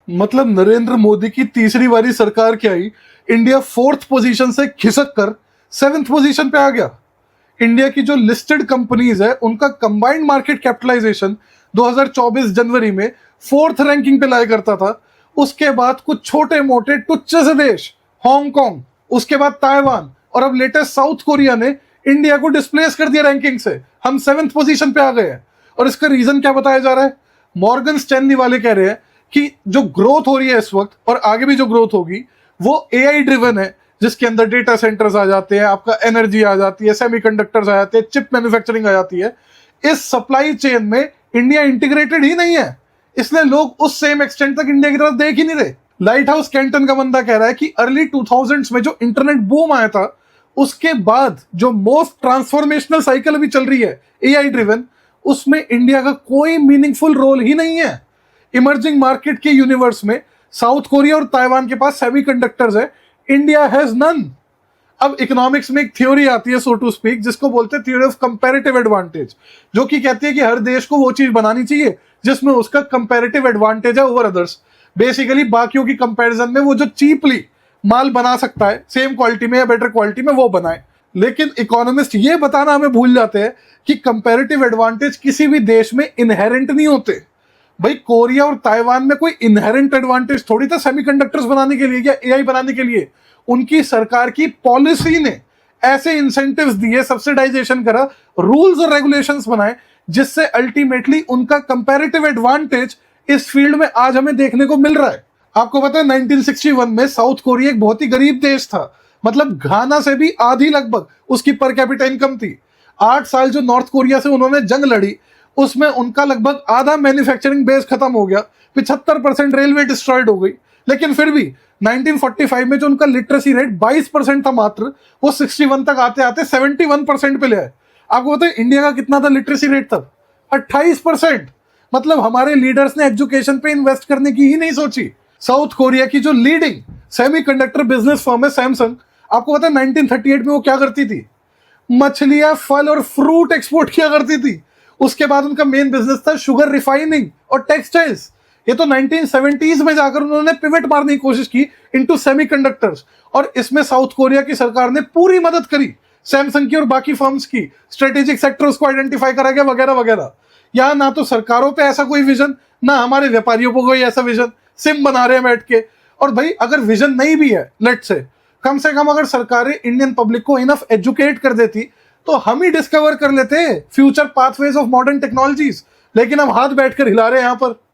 मतलब नरेंद्र मोदी की तीसरी बारी सरकार क्या आई, इंडिया फोर्थ पोजीशन से खिसक कर सेवेंथ पोजीशन पे आ गया। इंडिया की जो लिस्टेड कंपनीज है उनका कंबाइंड मार्केट कैपिटलाइजेशन 2024 जनवरी में फोर्थ रैंकिंग पे लाया करता था। उसके बाद कुछ छोटे मोटे टुच्चे से देश, हांगकांग, उसके बाद ताइवान और अब लेटेस्ट साउथ कोरिया ने इंडिया को डिस्प्लेस कर दिया रैंकिंग से। हम सेवेंथ पोजीशन पे आ गए हैं। और इसका रीजन क्या बताया जा रहा है? मॉर्गन स्टैनली वाले कह रहे हैं कि जो ग्रोथ हो रही है इस वक्त और आगे भी जो ग्रोथ होगी वो एआई ड्रिवन है, जिसके अंदर डेटा सेंटर्स आ जाते हैं, आपका एनर्जी आ जाती है, सेमीकंडक्टर्स आ जाते हैं, चिप मैन्युफैक्चरिंग आ जाती है। इस सप्लाई चेन में इंडिया इंटीग्रेटेड ही नहीं है, इसलिए लोग उस सेम एक्सटेंट तक इंडिया की तरफ देख ही नहीं रहे। लाइट हाउस कैंटन का बंदा कह रहा है कि अर्ली 2000s में जो इंटरनेट बूम आया था उसके बाद जो मोस्ट ट्रांसफॉर्मेशनल साइकिल अभी चल रही है एआई ड्रिवन, उसमें इंडिया का कोई मीनिंगफुल रोल ही नहीं है। इमर्जिंग मार्केट के यूनिवर्स में साउथ कोरिया और ताइवान के पास सेमीकंडक्टर्स है, इंडिया हैज नन। अब इकोनॉमिक्स में एक थ्योरी आती है, सो टू स्पीक, जिसको बोलते हैं थ्योरी ऑफ कंपैरेटिव एडवांटेज, जो कि कहती है कि हर देश को वो चीज बनानी चाहिए जिसमें उसका कंपैरेटिव एडवांटेज है ओवर अदर्स। बेसिकली बाकियों की कंपैरिजन में वो जो चीपली माल बना सकता है सेम क्वालिटी में या बेटर क्वालिटी में वो बनाए। लेकिन इकोनॉमिस्ट ये बताना हमें भूल जाते हैं कि कंपैरेटिव एडवांटेज किसी भी देश में इनहेरेंट नहीं होते। भाई कोरिया और ताइवान में कोई इनहेरेंट एडवांटेज थोड़ी था सेमीकंडक्टर्स बनाने के लिए या एआई बनाने के लिए। उनकी सरकार की पॉलिसी ने ऐसे इंसेंटिव्स दिए, सब्सिडाइजेशन करा, रूल्स और रेगुलेशंस बनाए, जिससे अल्टीमेटली उनका कंपैरेटिव एडवांटेज इस फील्ड में आज हमें देखने को मिल रहा है। आपको पता है 1961 में साउथ कोरिया एक बहुत ही गरीब देश था, मतलब घाना से भी आधी लगभग उसकी पर कैपिटा इनकम थी। 8 साल जो नॉर्थ कोरिया से उन्होंने जंग लड़ी उसमें उनका लगभग आधा मैन्युफैक्चरिंग बेस खत्म हो गया, 75% रेलवे डिस्ट्रॉयड हो गई। लेकिन फिर भी 1945 में जो उनका लिटरेसी रेट 22% था मात्र, वो 61 तक आते आते 71% पे ले आए। आपको पता है इंडिया का कितना था लिटरेसी रेट तब? 28%। मतलब हमारे लीडर्स ने एजुकेशन पे इन्वेस्ट करने की ही नहीं सोची। साउथ कोरिया की जो लीडिंग सेमीकंडक्टर बिजनेस फर्म है सैमसंग, आपको पता है 1938 में वो क्या करती थी? मछलियां, फल और फ्रूट एक्सपोर्ट किया करती थी। उसके बाद उनका मेन बिजनेस था शुगर रिफाइनिंग और टेक्सटाइल्स। ये तो 1970s में जाकर उन्होंने पिवट मारने की कोशिश की इनटू सेमीकंडक्टर्स, और इसमें साउथ कोरिया की सरकार ने पूरी मदद करी सैमसंग की और बाकी फर्म्स की। स्ट्रेटेजिक सेक्टर्स को आइडेंटिफाई करा गया वगैरह वगैरह। यहाँ ना तो सरकारों पे ऐसा कोई विजन, ना हमारे व्यापारियों को कोई ऐसा विजन, सिम बना रहे हैं बैठ के। और भाई अगर विजन नहीं भी है, लेट से कम अगर सरकारें इंडियन पब्लिक को इनफ एजुकेट कर देती तो हम ही डिस्कवर कर लेते future pathways of modern technologies. लेकिन हम हाथ बैठकर हिला रहे हैं यहाँ पर।